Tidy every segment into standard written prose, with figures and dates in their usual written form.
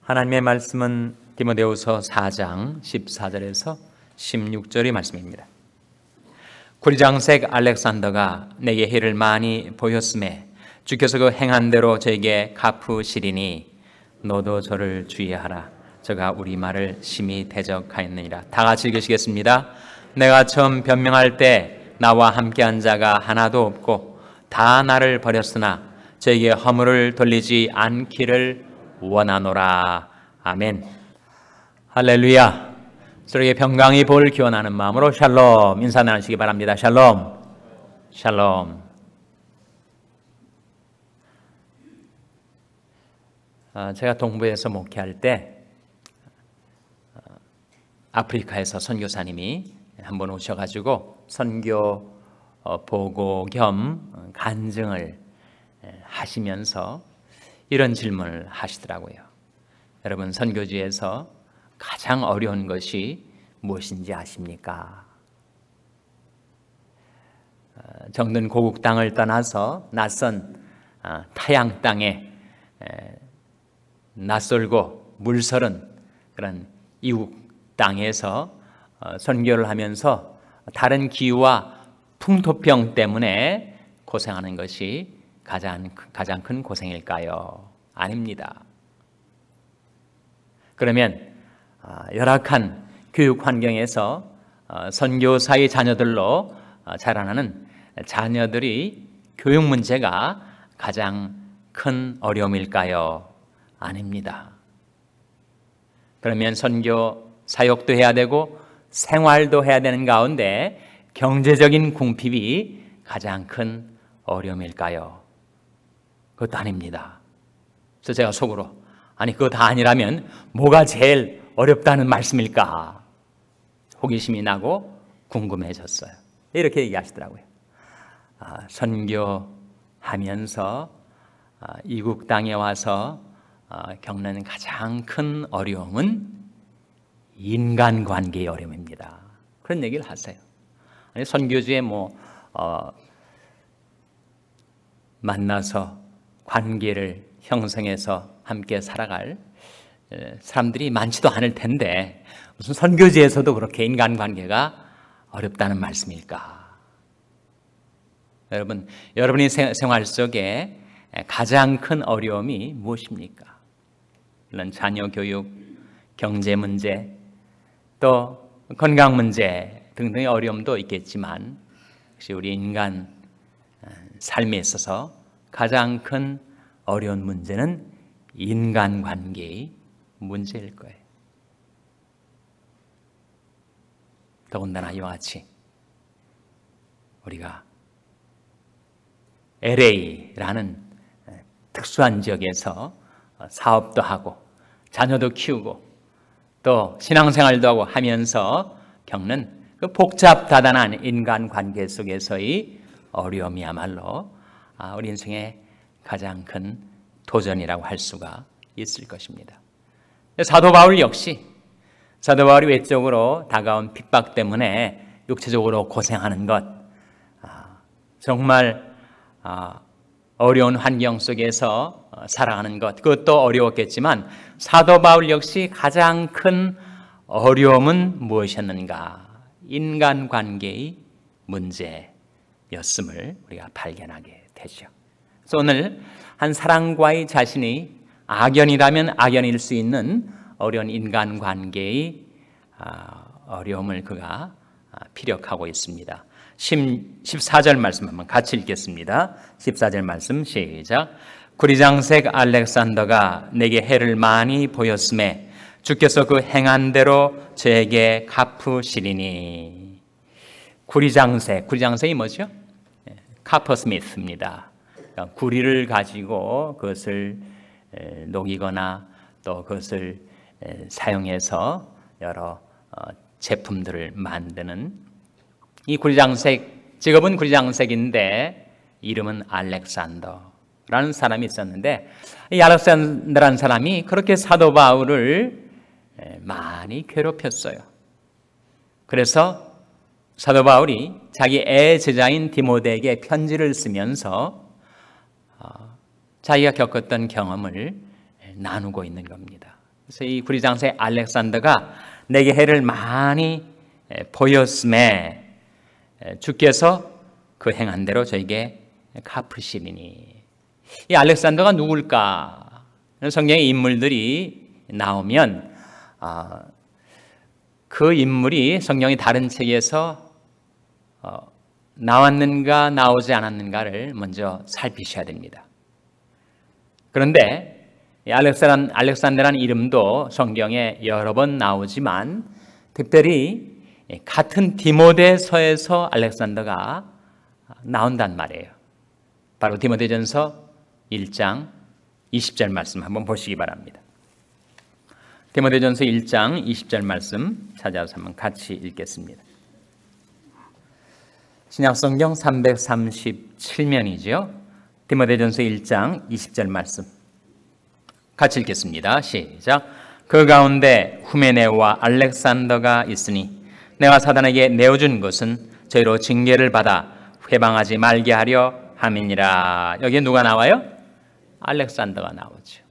하나님의 말씀은 디모데후서 4장 14절에서 16절의 말씀입니다. 구리장색 알렉산더가 내게 해를 많이 보였음에 주께서 그 행한 대로 저에게 갚으시리니 너도 저를 주의하라. 저가 우리 말을 심히 대적하였느니라. 다 같이 읽으시겠습니다. 내가 처음 변명할 때 나와 함께한 자가 하나도 없고 다 나를 버렸으나 저에게 허물을 돌리지 않기를 원하노라. 아멘. 할렐루야. 서로에게 평강의 복을 기원하는 마음으로 샬롬 인사 나누시기 바랍니다. 샬롬. 샬롬. 제가 동부에서 목회할 때 아프리카에서 선교사님이 한번 오셔가지고 선교 보고 겸 간증을 하시면서 이런 질문을 하시더라고요. 여러분, 선교지에서 가장 어려운 것이 무엇인지 아십니까? 정든 고국 땅을 떠나서 낯선 타양 땅에 낯설고 물설은 그런 이국 땅에서 선교를 하면서 다른 기후와 풍토병 때문에 고생하는 것이 가장 큰 고생일까요? 아닙니다. 그러면 열악한 교육 환경에서 선교사의 자녀들로 자라나는 자녀들이 교육 문제가 가장 큰 어려움일까요? 아닙니다. 그러면 선교 사역도 해야 되고 생활도 해야 되는 가운데 경제적인 궁핍이 가장 큰 어려움일까요? 그것도 아닙니다. 그래서 제가 속으로 아니 그거 다 아니라면 뭐가 제일 어렵다는 말씀일까? 호기심이 나고 궁금해졌어요. 이렇게 얘기하시더라고요. 선교하면서 이국 땅에 와서 겪는 가장 큰 어려움은 인간관계의 어려움입니다. 그런 얘기를 하세요. 아니, 선교지에 만나서 관계를 형성해서 함께 살아갈 사람들이 많지도 않을 텐데 무슨 선교지에서도 그렇게 인간관계가 어렵다는 말씀일까? 여러분, 여러분의 생활 속에 가장 큰 어려움이 무엇입니까? 물론 자녀 교육, 경제 문제, 또 건강 문제 등등의 어려움도 있겠지만 역시 우리 인간 삶에 있어서 가장 큰 어려운 문제는 인간관계의 문제일 거예요. 더군다나 이와 같이 우리가 LA라는 특수한 지역에서 사업도 하고 자녀도 키우고 또 신앙생활도 하고 하면서 겪는 그 복잡다단한 인간관계 속에서의 어려움이야말로 우리 인생의 가장 큰 도전이라고 할 수가 있을 것입니다. 사도 바울 역시 사도 바울이 외적으로 다가온 핍박 때문에 육체적으로 고생하는 것, 정말 어려운 환경 속에서 살아가는 것, 그것도 어려웠겠지만 사도 바울 역시 가장 큰 어려움은 무엇이었는가? 인간관계의 문제였음을 우리가 발견하게 되죠. 그래서 오늘 한 사람과의 자신이 악연이라면 악연일 수 있는 어려운 인간관계의 어려움을 그가 피력하고 있습니다. 14절 말씀 한번 같이 읽겠습니다. 14절 말씀 시작. 구리장색 알렉산더가 내게 해를 많이 보였음에 주께서 그 행한 대로 저에게 갚으시리니. 구리장색이 뭐죠? 카퍼스미스입니다. 그러니까 구리를 가지고 그것을 녹이거나 또 그것을 사용해서 여러 제품들을 만드는 이 구리장색, 직업은 구리장색인데 이름은 알렉산더라는 사람이 있었는데 이 알렉산더라는 사람이 그렇게 사도 바울을 많이 괴롭혔어요. 그래서 사도 바울이 자기 애 제자인 디모데에게 편지를 쓰면서 자기가 겪었던 경험을 나누고 있는 겁니다. 그래서 이 구리장사의 알렉산더가 내게 해를 많이 보였음에 주께서 그 행한 대로 저에게 갚으시리니. 이 알렉산더가 누굴까? 성경의 인물들이 나오면 그 인물이 성경의 다른 책에서 나왔는가 나오지 않았는가를 먼저 살피셔야 됩니다. 그런데 알렉산더라는 이름도 성경에 여러 번 나오지만 특별히 같은 디모데서에서 알렉산더가 나온단 말이에요. 바로 디모데전서 1장 20절 말씀 한번 보시기 바랍니다. 디모데전서 1장 20절 말씀 찾아서 한번 같이 읽겠습니다. 신약성경 337면이죠. 디모데전서 1장 20절 말씀 같이 읽겠습니다. 시작. 그 가운데 후메네와 알렉산더가 있으니 내가 사단에게 내어준 것은 저희로 징계를 받아 회방하지 말게 하려 함이니라. 여기에 누가 나와요? 알렉산더가 나오죠.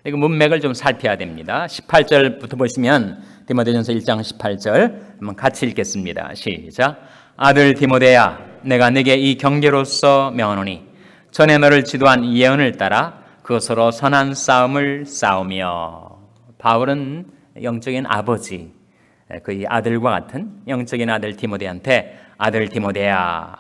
그 문맥을 좀 살펴야 됩니다. 18절부터 보시면 디모데전서 1장 18절 한번 같이 읽겠습니다. 시작. 아들 디모데야, 내가 네게 이 경계로서 명하노니 전에 너를 지도한 예언을 따라 그것으로 선한 싸움을 싸우며. 바울은 영적인 아버지, 그의 아들과 같은 영적인 아들 디모데한테 아들 디모데야,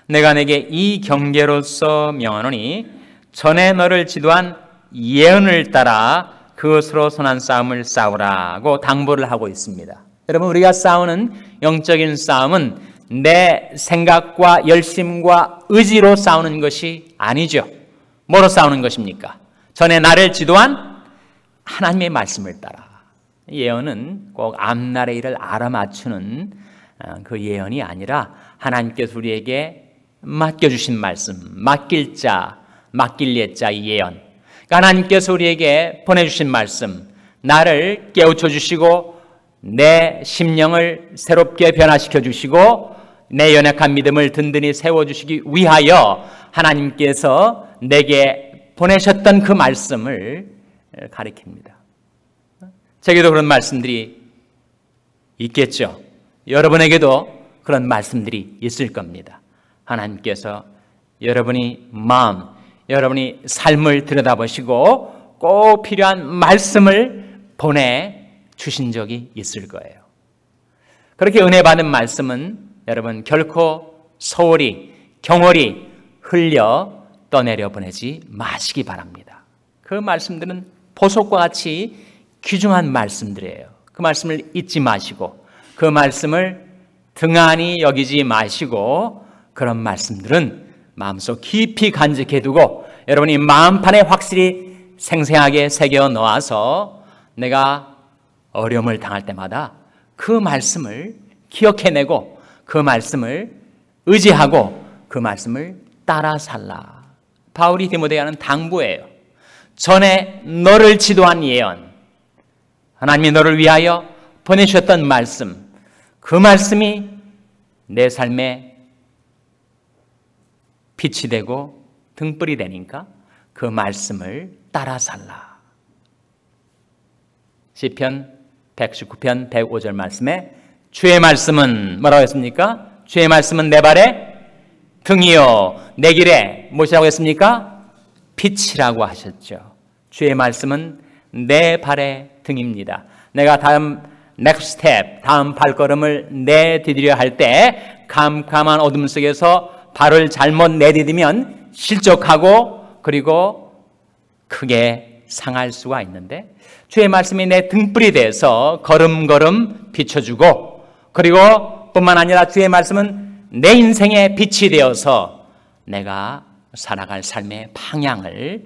내가 내게 이 경계로서 명하노니 전에 너를 지도한 예언을 따라 그것으로 선한 싸움을 싸우라고 당부를 하고 있습니다. 여러분, 우리가 싸우는 영적인 싸움은 내 생각과 열심과 의지로 싸우는 것이 아니죠. 뭐로 싸우는 것입니까? 전에 나를 지도한 하나님의 말씀을 따라. 예언은 꼭 앞날의 일을 알아맞추는 그 예언이 아니라 하나님께서 우리에게 맡겨주신 말씀, 맡길 자, 맡길 예자의 예언. 하나님께서 우리에게 보내주신 말씀, 나를 깨우쳐 주시고 내 심령을 새롭게 변화시켜 주시고 내 연약한 믿음을 든든히 세워주시기 위하여 하나님께서 내게 보내셨던 그 말씀을 가리킵니다. 제게도 그런 말씀들이 있겠죠. 여러분에게도 그런 말씀들이 있을 겁니다. 하나님께서 여러분이 마음, 여러분이 삶을 들여다보시고 꼭 필요한 말씀을 보내주신 적이 있을 거예요. 그렇게 은혜 받은 말씀은 여러분 결코 소홀히 경홀히 흘려 떠내려 보내지 마시기 바랍니다. 그 말씀들은 보석과 같이 귀중한 말씀들이에요. 그 말씀을 잊지 마시고 그 말씀을 등한히 여기지 마시고 그런 말씀들은 마음속 깊이 간직해 두고 여러분이 마음판에 확실히 생생하게 새겨 놓아서 내가 어려움을 당할 때마다 그 말씀을 기억해내고 그 말씀을 의지하고 그 말씀을 따라 살라. 바울이 디모데에게 하는 당부예요. 전에 너를 지도한 예언, 하나님이 너를 위하여 보내주셨던 말씀, 그 말씀이 내 삶에 빛이 되고 등불이 되니까 그 말씀을 따라 살라. 시편 119편 105절 말씀에 주의 말씀은 뭐라고 했습니까? 주의 말씀은 내 발에 등이요 내 길에 무엇이라고 했습니까? 빛이라고 하셨죠. 주의 말씀은 내 발의 등입니다. 내가 다음 next step, 다음 발걸음을 내디디려 할 때 캄캄한 어둠 속에서 발을 잘못 내디디면 실족하고 그리고 크게 상할 수가 있는데 주의 말씀이 내 등불이 돼서 걸음걸음 비춰주고 그리고 뿐만 아니라 주의 말씀은 내 인생의 빛이 되어서 내가 살아갈 삶의 방향을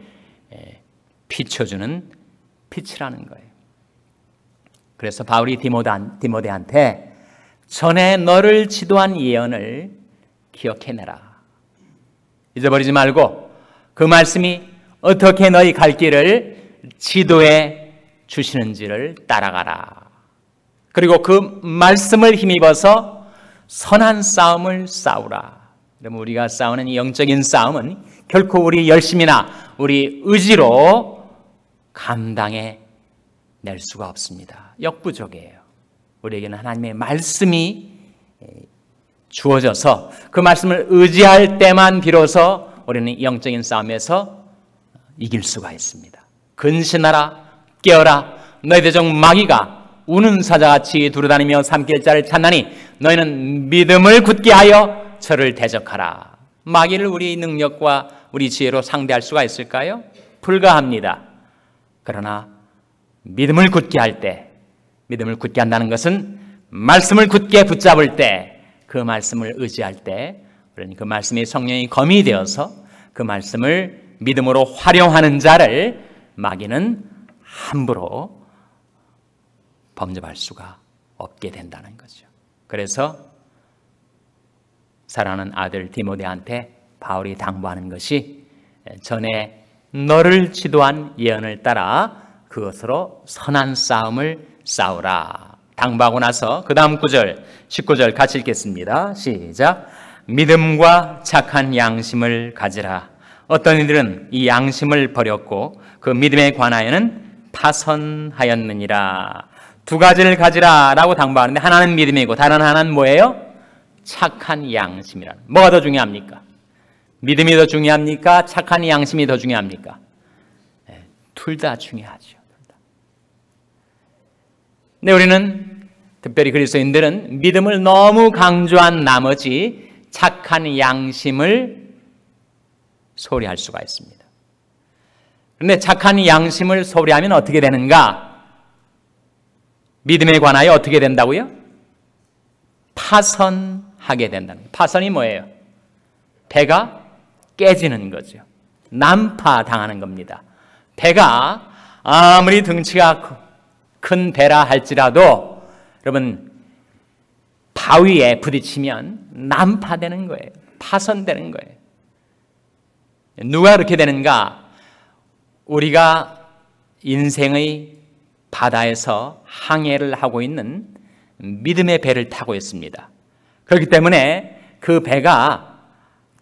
비춰주는 빛이라는 거예요. 그래서 바울이 디모데한테 전에 너를 지도한 예언을 기억해내라. 잊어버리지 말고 그 말씀이 어떻게 너희 갈 길을 지도해 주시는지를 따라가라. 그리고 그 말씀을 힘입어서 선한 싸움을 싸우라. 그러면 우리가 싸우는 이 영적인 싸움은 결코 우리 열심이나 우리 의지로 감당해 낼 수가 없습니다. 역부족이에요. 우리에게는 하나님의 말씀이 주어져서 그 말씀을 의지할 때만 비로소 우리는 영적인 싸움에서 이길 수가 있습니다. 근신하라, 깨어라, 너희 대적 마귀가 우는 사자같이 두루다니며 삼킬 자를 찾나니 너희는 믿음을 굳게 하여 저를 대적하라. 마귀를 우리 능력과 우리 지혜로 상대할 수가 있을까요? 불가합니다. 그러나 믿음을 굳게 할 때, 믿음을 굳게 한다는 것은 말씀을 굳게 붙잡을 때, 그 말씀을 의지할 때, 그 말씀이 성령이 검이 되어서 그 말씀을 믿음으로 활용하는 자를 마귀는 함부로 범접할 수가 없게 된다는 거죠. 그래서 사랑하는 아들 디모데한테 바울이 당부하는 것이 전에 너를 지도한 예언을 따라 그것으로 선한 싸움을 싸우라. 당부하고 나서 그 다음 구절 19절 같이 읽겠습니다. 시작. 믿음과 착한 양심을 가지라. 어떤 이들은 이 양심을 버렸고 그 믿음에 관하여는 파선하였느니라. 두 가지를 가지라 라고 당부하는데 하나는 믿음이고 다른 하나는 뭐예요? 착한 양심이라는. 뭐가 더 중요합니까? 믿음이 더 중요합니까? 착한 양심이 더 중요합니까? 둘 다 중요하죠. 근데 우리는 특별히 그리스도인들은 믿음을 너무 강조한 나머지 착한 양심을 소홀히할 수가 있습니다. 그런데 착한 양심을 소홀히하면 어떻게 되는가? 믿음에 관하여 어떻게 된다고요? 파선하게 된다는 거예요. 파선이 뭐예요? 배가 깨지는 거죠. 난파당하는 겁니다. 배가 아무리 등치가 큰 배라 할지라도 여러분 바위에 부딪히면 난파되는 거예요. 파선되는 거예요. 누가 그렇게 되는가? 우리가 인생의 바다에서 항해를 하고 있는 믿음의 배를 타고 있습니다. 그렇기 때문에 그 배가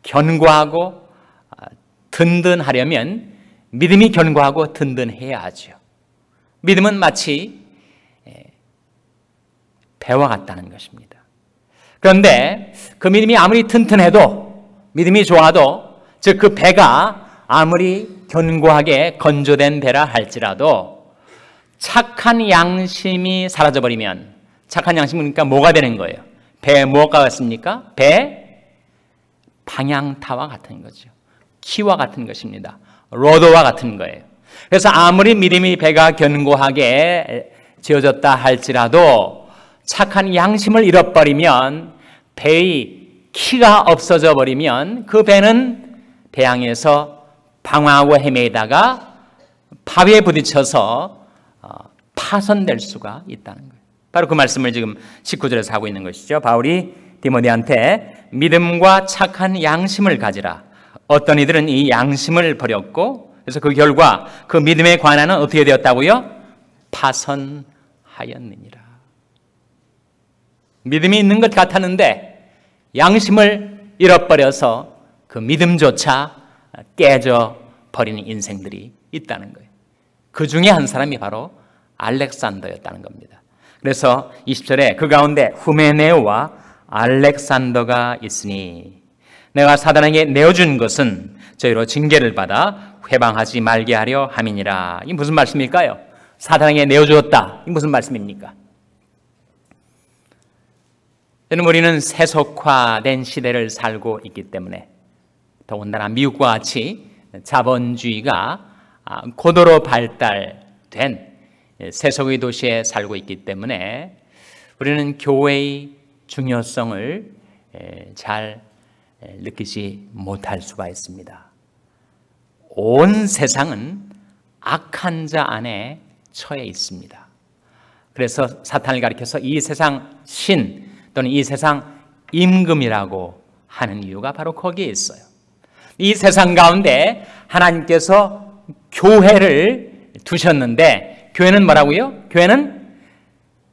견고하고 든든하려면 믿음이 견고하고 든든해야 하죠. 믿음은 마치 배와 같다는 것입니다. 그런데 그 믿음이 아무리 튼튼해도, 믿음이 좋아도, 즉 그 배가 아무리 견고하게 건조된 배라 할지라도 착한 양심이 사라져버리면, 착한 양심은 그러니까 뭐가 되는 거예요? 배 무엇과 같습니까? 배 방향타와 같은 거죠. 키와 같은 것입니다. 로드와 같은 거예요. 그래서 아무리 믿음이 배가 견고하게 지어졌다 할지라도 착한 양심을 잃어버리면, 배의 키가 없어져 버리면 그 배는 배양에서 방황하고 헤매다가 바위에 부딪혀서 파손될 수가 있다는 거예요. 바로 그 말씀을 지금 19절에서 하고 있는 것이죠. 바울이 디모데한테 믿음과 착한 양심을 가지라. 어떤 이들은 이 양심을 버렸고, 그래서 그 결과 그 믿음의 관한은 어떻게 되었다고요? 파선하였느니라. 믿음이 있는 것 같았는데 양심을 잃어버려서 그 믿음조차 깨져 버리는 인생들이 있다는 거예요. 그 중에 한 사람이 바로 알렉산더였다는 겁니다. 그래서 20절에 그 가운데 후메네오와 알렉산더가 있으니 내가 사단에게 내어준 것은 저희로 징계를 받아 회방하지 말게 하려 함이니라. 이게 무슨 말씀일까요? 사단에게 내어주었다. 이게 무슨 말씀입니까? 저는 우리는 세속화된 시대를 살고 있기 때문에, 더군다나 미국과 같이 자본주의가 고도로 발달된 세속의 도시에 살고 있기 때문에 우리는 교회의 중요성을 잘 느끼지 못할 수가 있습니다. 온 세상은 악한 자 안에 처해 있습니다. 그래서 사탄을 가리켜서 이 세상 신 또는 이 세상 임금이라고 하는 이유가 바로 거기에 있어요. 이 세상 가운데 하나님께서 교회를 두셨는데, 교회는 뭐라고요? 교회는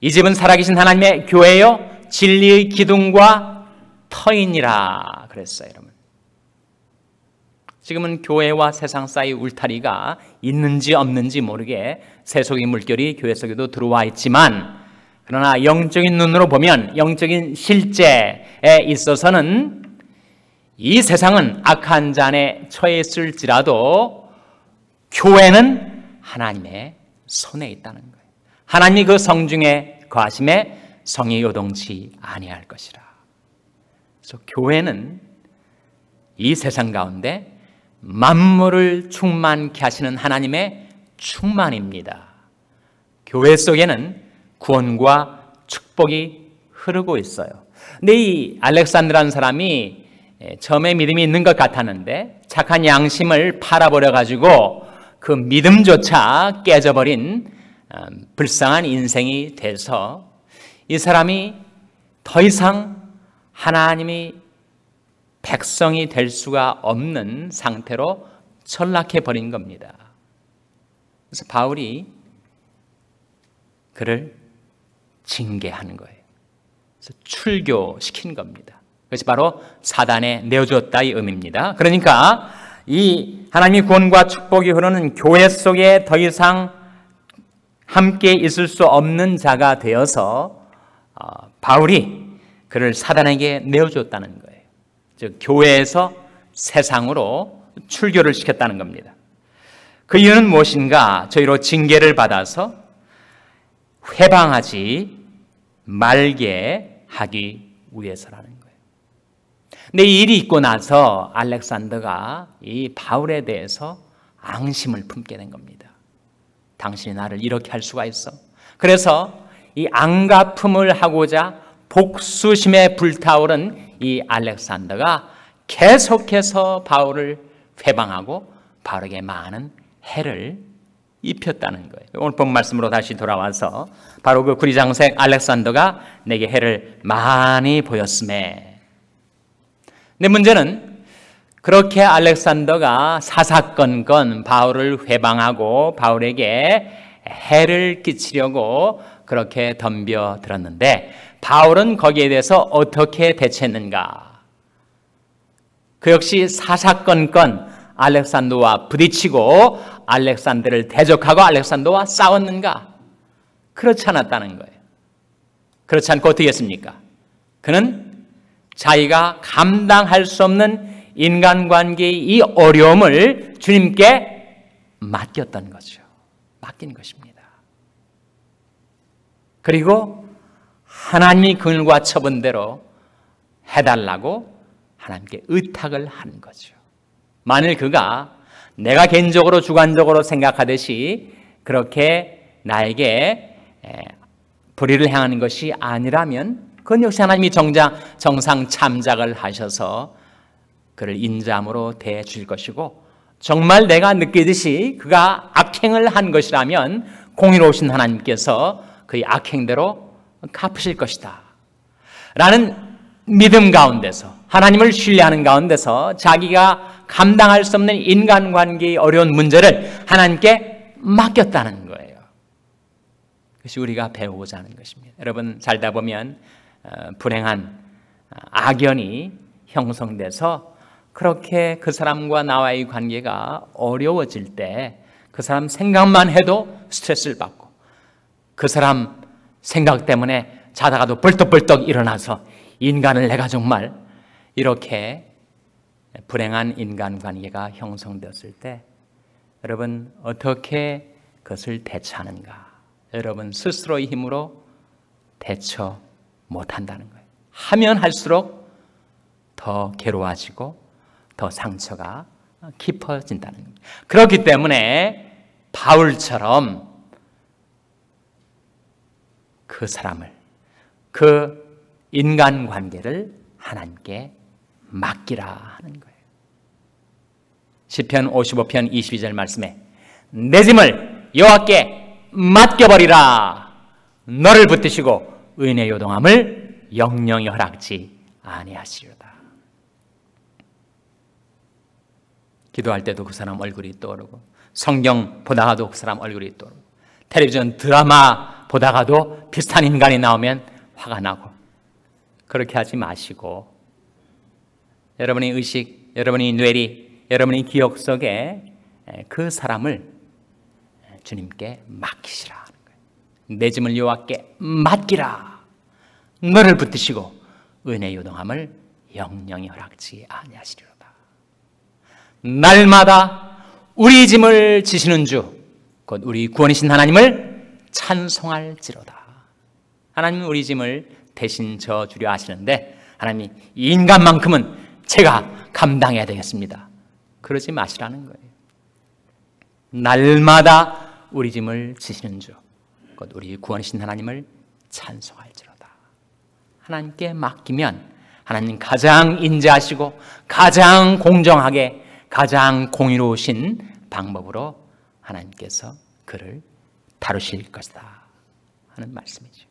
이 집은 살아계신 하나님의 교회요 진리의 기둥과 터이니라 그랬어요. 여러분, 지금은 교회와 세상 사이 울타리가 있는지 없는지 모르게 세속의 물결이 교회 속에도 들어와 있지만, 그러나 영적인 눈으로 보면, 영적인 실제에 있어서는 이 세상은 악한 잔에 처해 있을지라도 교회는 하나님의 손에 있다는 거예요. 하나님이 그 성중에 거하심에 성이 요동치 아니할 것이라. 그래서 교회는 이 세상 가운데 만물을 충만케 하시는 하나님의 충만입니다. 교회 속에는 구원과 축복이 흐르고 있어요. 근데 이 알렉산드라는 사람이 처음에 믿음이 있는 것 같았는데 착한 양심을 팔아버려 가지고 그 믿음조차 깨져버린 불쌍한 인생이 돼서 이 사람이 더 이상 하나님이 백성이 될 수가 없는 상태로 전락해 버린 겁니다. 그래서 바울이 그를 징계하는 거예요. 그래서 출교시킨 겁니다. 그것이 바로 사단에 내어줬다 이 의미입니다. 그러니까 이 하나님의 구원과 축복이 흐르는 교회 속에 더 이상 함께 있을 수 없는 자가 되어서 바울이 그를 사단에게 내어줬다는 거예요. 즉 교회에서 세상으로 출교를 시켰다는 겁니다. 그 이유는 무엇인가? 저희로 징계를 받아서 회방하지 말게 하기 위해서라는 거예요. 근데 이 일이 있고 나서 알렉산더가 이 바울에 대해서 앙심을 품게 된 겁니다. 당신이 나를 이렇게 할 수가 있어. 그래서 이 앙가품을 하고자 복수심에 불타오른 이 알렉산더가 계속해서 바울을 회방하고 바울에게 많은 해를 입혔다는 거예요. 오늘 본 말씀으로 다시 돌아와서 바로 그 구리장색 알렉산더가 내게 해를 많이 보였음에, 근데 문제는 그렇게 알렉산더가 사사건건 바울을 회방하고 바울에게 해를 끼치려고 그렇게 덤벼들었는데 바울은 거기에 대해서 어떻게 대처했는가? 그 역시 사사건건 알렉산더와 부딪히고 알렉산더를 대적하고 알렉산더와 싸웠는가? 그렇지 않았다는 거예요. 그렇지 않고 어떻게 했습니까? 그는 자기가 감당할 수 없는 인간관계의 이 어려움을 주님께 맡겼던 거죠. 맡긴 것입니다. 그리고 하나님이 그늘과 처분대로 해달라고 하나님께 의탁을 한 거죠. 만일 그가 내가 개인적으로 주관적으로 생각하듯이 그렇게 나에게 불의를 행하는 것이 아니라면 그건 역시 하나님이 정상 참작을 하셔서 그를 인자함으로 대해 주실 것이고, 정말 내가 느끼듯이 그가 악행을 한 것이라면 공의로우신 하나님께서 그의 악행대로 갚으실 것이다 라는 믿음 가운데서, 하나님을 신뢰하는 가운데서 자기가 감당할 수 없는 인간관계의 어려운 문제를 하나님께 맡겼다는 거예요. 그것이 우리가 배우고자 하는 것입니다. 여러분, 살다 보면 불행한 악연이 형성돼서 그렇게 그 사람과 나와의 관계가 어려워질 때 그 사람 생각만 해도 스트레스를 받고, 그 사람 생각 때문에 자다가도 벌떡벌떡 일어나서 인간을 내가 정말 이렇게 불행한 인간관계가 형성되었을 때 여러분 어떻게 그것을 대처하는가? 여러분 스스로의 힘으로 대처 못한다는 거예요. 하면 할수록 더 괴로워지고 더 상처가 깊어진다는 거예요. 그렇기 때문에 바울처럼 그 사람을, 그 인간관계를 하나님께 맡기라 하는 거예요. 시편 55편 22절 말씀에 내 짐을 여호와께 맡겨버리라. 너를 붙드시고 의인의 요동함을 영영히 허락지 아니하시리로다. 기도할 때도 그 사람 얼굴이 떠오르고, 성경 보다가도 그 사람 얼굴이 떠오르고, 텔레비전 드라마 보다가도 비슷한 인간이 나오면 화가 나고, 그렇게 하지 마시고 여러분의 의식, 여러분의 뇌리, 여러분의 기억 속에 그 사람을 주님께 맡기시라 하는 거예요. 내 짐을 여호와께 맡기라. 너를 붙드시고 은혜 요동함을 영영히 허락지 아니하시리로다. 날마다 우리 짐을 지시는 주, 곧 우리 구원이신 하나님을 찬송할지로다. 하나님은 우리 짐을 대신 져주려 하시는데 하나님이 이 인간만큼은 제가 감당해야 되겠습니다. 그러지 마시라는 거예요. 날마다 우리 짐을 지시는 주, 곧 우리 구원이신 하나님을 찬송할지로다. 하나님께 맡기면 하나님 가장 인자하시고 가장 공정하게 가장 공의로우신 방법으로 하나님께서 그를 다루실 것이다 하는 말씀이죠.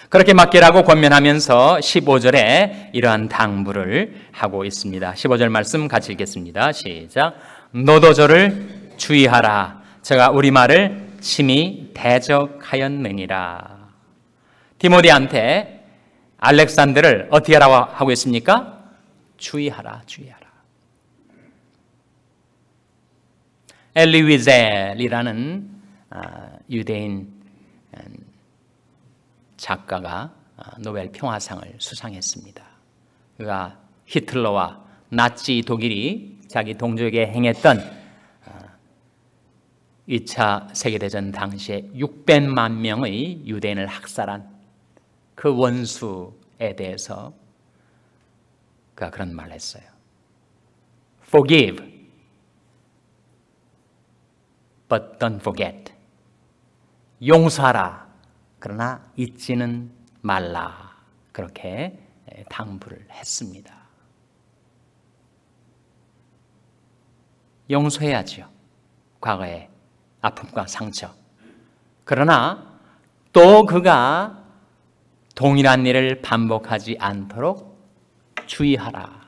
그렇게 맡기라고 권면하면서 15절에 이러한 당부를 하고 있습니다. 15절 말씀 같이 읽겠습니다. 시작. 너도 저를 주의하라. 제가 우리 말을 심히 대적하였느니라. 디모데한테 알렉산더를 어떻게 하라고 하고 있습니까? 주의하라, 주의하라. 엘리 위젤이라는 유대인 작가가 노벨 평화상을 수상했습니다. 그가 히틀러와 나치 독일이 자기 동족에게 행했던 2차 세계대전 당시에 600만 명의 유대인을 학살한 그 원수에 대해서 그가 그런 말을 했어요. Forgive, but don't forget. 용서하라. 그러나 잊지는 말라. 그렇게 당부를 했습니다. 용서해야죠. 과거의 아픔과 상처. 그러나 또 그가 동일한 일을 반복하지 않도록 주의하라.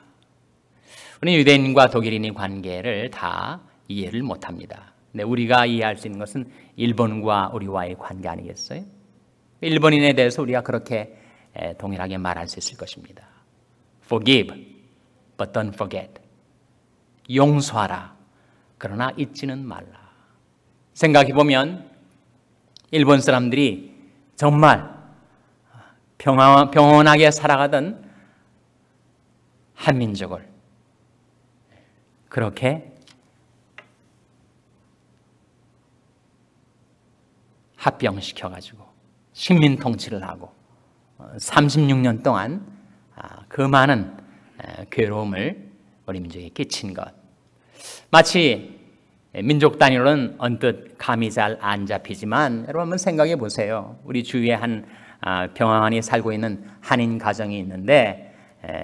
우리는 유대인과 독일인의 관계를 다 이해를 못합니다. 근데 우리가 이해할 수 있는 것은 일본과 우리와의 관계 아니겠어요? 일본인에 대해서 우리가 그렇게 동일하게 말할 수 있을 것입니다. Forgive, but don't forget. 용서하라. 그러나 잊지는 말라. 생각해보면 일본 사람들이 정말 평온하게 살아가던 한민족을 그렇게 합병시켜가지고 식민 통치를 하고 36년 동안 그 많은 괴로움을 우리 민족에 끼친 것, 마치 민족 단위로는 언뜻 감이 잘 안 잡히지만 여러분 한번 생각해 보세요. 우리 주위에 한 평안히 살고 있는 한인 가정이 있는데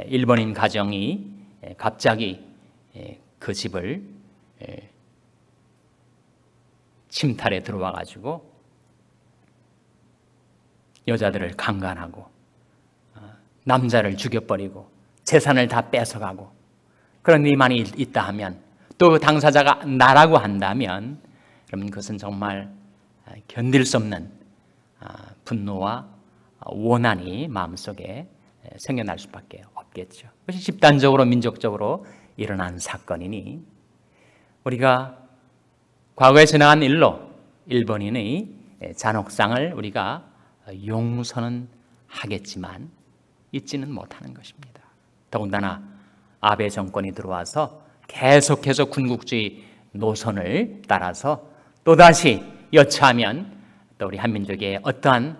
일본인 가정이 갑자기 그 집을 침탈에 들어와 가지고 여자들을 강간하고 남자를 죽여버리고 재산을 다 뺏어가고 그런 일이 많이 있다 하면, 또 당사자가 나라고 한다면 그러면 그것은 정말 견딜 수 없는 분노와 원한이 마음속에 생겨날 수밖에 없겠죠. 그것이 집단적으로 민족적으로 일어난 사건이니 우리가 과거에 지나간 일로 일본인의 잔혹상을 우리가 용서는 하겠지만 잊지는 못하는 것입니다. 더군다나 아베 정권이 들어와서 계속해서 군국주의 노선을 따라서 또다시 여차하면 또 우리 한민족에 어떠한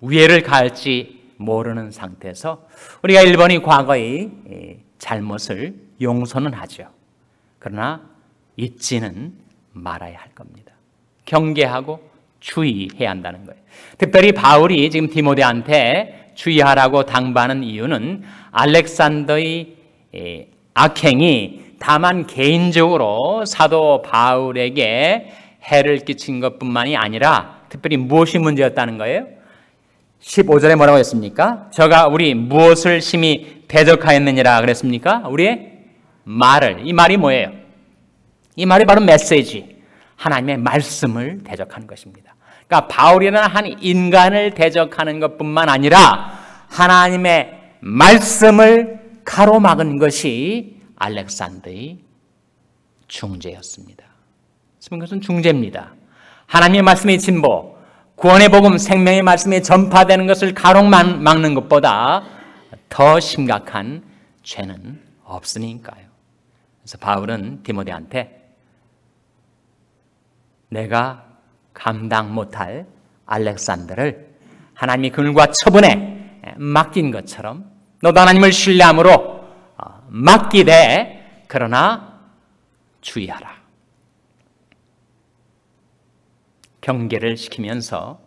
위해를 가할지 모르는 상태에서 우리가 일본이 과거의 잘못을 용서는 하죠. 그러나 잊지는 말아야 할 겁니다. 경계하고 주의해야 한다는 거예요. 특별히 바울이 지금 디모데한테 주의하라고 당부하는 이유는 알렉산더의 악행이 다만 개인적으로 사도 바울에게 해를 끼친 것뿐만이 아니라 특별히 무엇이 문제였다는 거예요? 15절에 뭐라고 했습니까? 저가 우리 무엇을 심히 대적하였느니라 그랬습니까? 우리의 말을. 이 말이 뭐예요? 이 말이 바로 메시지, 하나님의 말씀을 대적하는 것입니다. 그러니까 바울이라는 한 인간을 대적하는 것뿐만 아니라 하나님의 말씀을 가로막은 것이 알렉산더의 중재였습니다. 그것은 중재입니다. 하나님의 말씀의 진보, 구원의 복음, 생명의 말씀이 전파되는 것을 가로막는 것보다 더 심각한 죄는 없으니까요. 그래서 바울은 디모데한테 내가 감당 못할 알렉산더를 하나님이 그늘과 처분에 맡긴 것처럼 너도 하나님을 신뢰함으로 맡기되 그러나 주의하라. 경계를 시키면서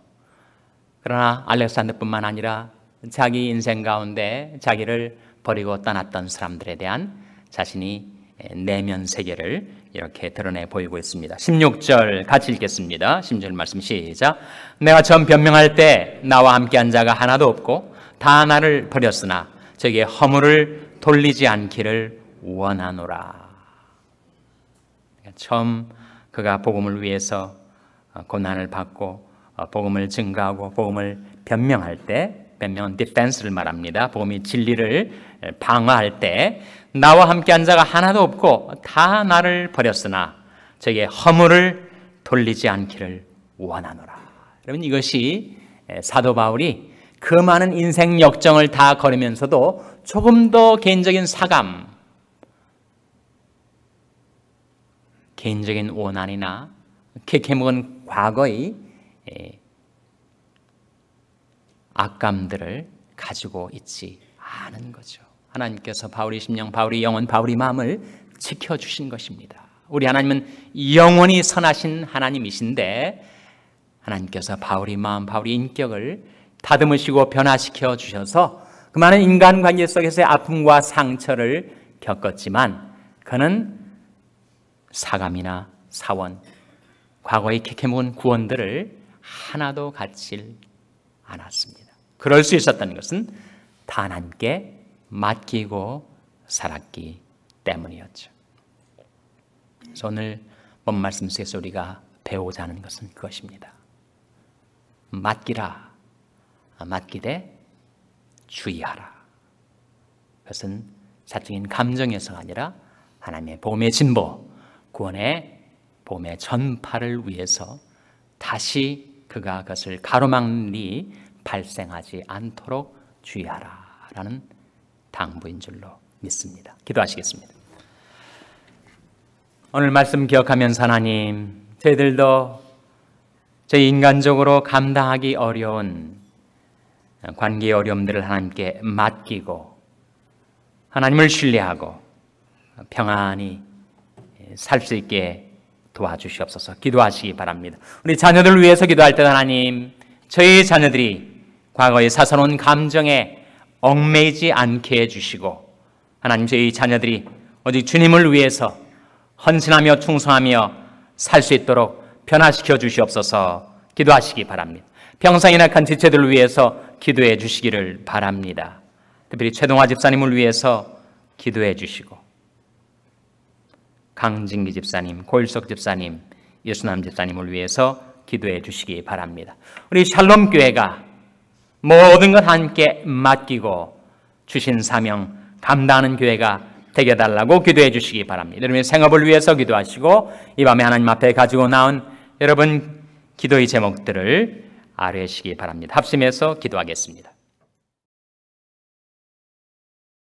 그러나 알렉산더뿐만 아니라 자기 인생 가운데 자기를 버리고 떠났던 사람들에 대한 자신이 내면 세계를 이렇게 드러내 보이고 있습니다. 16절 같이 읽겠습니다. 16절 말씀 시작. 내가 처음 변명할 때 나와 함께한 자가 하나도 없고 다 나를 버렸으나 저에게 허물을 돌리지 않기를 원하노라. 처음 그가 복음을 위해서 고난을 받고 복음을 증거하고 복음을 변명할 때, 변명은 디펜스를 말합니다. 복음이 진리를 방어할 때 나와 함께한 자가 하나도 없고 다 나를 버렸으나 저에게 허물을 돌리지 않기를 원하노라. 여러분, 이것이 사도 바울이 그 많은 인생 역정을 다 걸으면서도 조금 더 개인적인 사감, 개인적인 원한이나 캐캐먹은 과거의 악감들을 가지고 있지 않은 거죠. 하나님께서 바울의 심령, 바울의 영혼, 바울의 마음을 지켜주신 것입니다. 우리 하나님은 영원히 선하신 하나님이신데 하나님께서 바울의 마음, 바울의 인격을 다듬으시고 변화시켜 주셔서 그 많은 인간관계 속에서의 아픔과 상처를 겪었지만 그는 사감이나 사원, 과거의 캐캐묵은 구원들을 하나도 갖지 않았습니다. 그럴 수 있었던 것은 다 하나님께 맡기고 살았기 때문이었죠. 그래서 오늘 본 말씀 속에서 우리가 배우고자 하는 것은 그것입니다. 맡기라, 맡기되 주의하라. 그것은 사적인 감정에서가 아니라 하나님의 복음의 진보, 구원의 복음의 전파를 위해서 다시 그가 그것을 가로막는 일이 발생하지 않도록 주의하라라는 당부인 줄로 믿습니다. 기도하시겠습니다. 오늘 말씀 기억하면서 하나님, 저희들도 저희 인간적으로 감당하기 어려운 관계의 어려움들을 하나님께 맡기고 하나님을 신뢰하고 평안히 살 수 있게 도와주시옵소서. 기도하시기 바랍니다. 우리 자녀들을 위해서 기도할 때 하나님, 저희 자녀들이 과거의 사사로운 감정에 얽매이지 않게 해주시고 하나님, 저희 자녀들이 오직 주님을 위해서 헌신하며 충성하며 살 수 있도록 변화시켜 주시옵소서. 기도하시기 바랍니다. 평상에 낙한 지체들을 위해서 기도해 주시기를 바랍니다. 특별히 최동화 집사님을 위해서 기도해 주시고 강진기 집사님, 고일석 집사님, 예수남 집사님을 위해서 기도해 주시기 바랍니다. 우리 샬롬 교회가 모든 것 함께 맡기고 주신 사명 감당하는 교회가 되게 달라고 기도해 주시기 바랍니다. 여러분의 생업을 위해서 기도하시고 이 밤에 하나님 앞에 가지고 나온 여러분 기도의 제목들을 아뢰시기 바랍니다. 합심해서 기도하겠습니다.